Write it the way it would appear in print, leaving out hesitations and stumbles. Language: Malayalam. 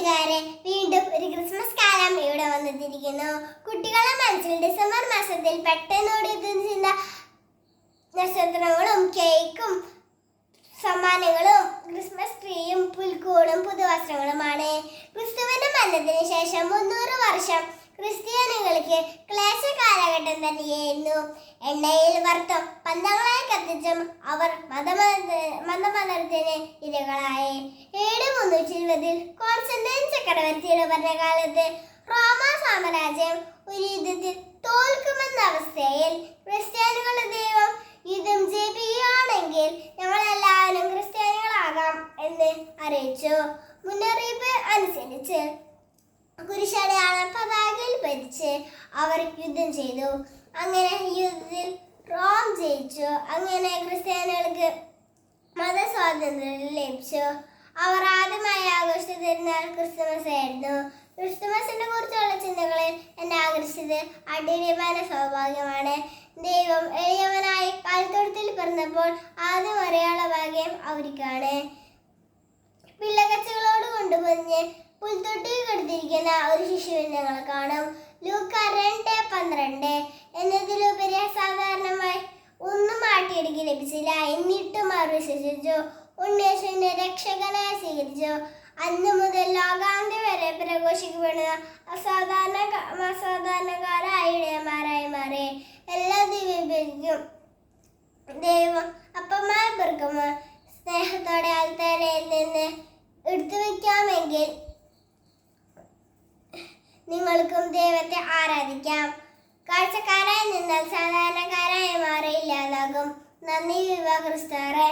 കൂട്ടുകാരെ, വീണ്ടും ഒരു ക്രിസ്മസ് കാലം ഇവിടെ വന്നെത്തിയിരിക്കുന്നു. കുട്ടികളുടെ മനസ്സിൽ ഡിസംബർ മാസത്തിൽ പെട്ടെന്നോടിയെത്തുന്ന നക്ഷത്രങ്ങളും കേക്കും സമ്മാനങ്ങളും ക്രിസ്മസ് ട്രീയും പുൽക്കൂടും പുതുവസ്ത്രങ്ങളുമാണ്. ക്രിസ്തുവിന്റെ മരണത്തിന് ശേഷം 300 വർഷം ക്രിസ്ത്യാനികൾക്ക് ക്ലേശ കാലഘട്ടം തന്നെയായിരുന്നു. എണ്ണയിൽ വറുത്തും പന്തങ്ങളായി കത്തിച്ചും അവർ മതമതത്തിന് ഇരകളായി. AD 320 കോൺസ്റ്റന്റൈൻ ചക്രവർത്തിയുടെ ഭരണകാലത്ത് റോമ സാമ്രാജ്യം ഒരു യുദ്ധത്തിൽ തോൽക്കുമെന്ന അവസ്ഥയിൽ ക്രിസ്ത്യാനികളുടെ ദൈവം യുദ്ധം ജയിക്കുകയാണെങ്കിൽ ഞങ്ങളെല്ലാവരും ക്രിസ്ത്യാനികളാകാം എന്ന് അറിയിച്ചു. മുന്നറിയിപ്പ് അനുസരിച്ച് കുരിശടയാളം പതാകയിൽ പതിച്ച് അവർ യുദ്ധം ചെയ്തു. അങ്ങനെ യുദ്ധത്തിൽ റോം ജയിച്ചു. അങ്ങനെ ക്രിസ്ത്യാനികൾക്ക് മതസ്വാതന്ത്ര്യം ലഭിച്ചു. അവർ ആദ്യമായി ആഘോഷിച്ച തിരുനാൾ ക്രിസ്തുമസ് ആയിരുന്നു. ക്രിസ്തുമസിനെ കുറിച്ചുള്ള ചിന്തകളിൽ എന്നെ ആകർഷിച്ചത് അടിയമായ സൗഭാഗ്യമാണ്. ദൈവം എളിയവനായി കാൽത്തൊഴുത്തിൽ പിറന്നപ്പോൾ ആദ്യം അറിയാനുള്ള ഭാഗ്യം അവർക്കാണ്. പിള്ളക്കച്ചകളോട് കൊണ്ടുപൊതിഞ്ഞ് പുൽത്തൊട്ടിയിൽ കെടുത്തിരിക്കുന്ന ഒരു ശിശുവിനെ ഞങ്ങൾ കാണും. ലൂക്ക 2:12. എന്നതിലുപരി സാധാരണമായി ഒന്നും ആട്ടിയിടുക്കി ലഭിച്ചില്ല. എന്നിട്ടും അവർ വിശ്വസിച്ചു. ഉണ്ണേശുവിനെ രക്ഷകനായി സ്വീകരിച്ചു. അന്ന് മുതൽ ലോകാന്ത്യം വരെ പ്രഘോഷിക്കപ്പെടുന്ന അസാധാരണക്കാരായ ഇടയന്മാരായി മാറി. എല്ലാ ദിവ്യബലിക്കും ദൈവം അപ്പമായി പെറുക്കുമ്പോൾ സ്നേഹത്തോടെ ആൾത്താരയിൽ നിന്ന് എടുത്തു വയ്ക്കാമെങ്കിൽ നിങ്ങൾക്കും ദൈവത്തെ ആരാധിക്കാം. കാഴ്ചക്കാരായി നിന്നാൽ സാധാരണക്കാരായി മാറി ഇല്ലാതാകും. നന്ദി. വിവ ക്രിസ്തുവേ.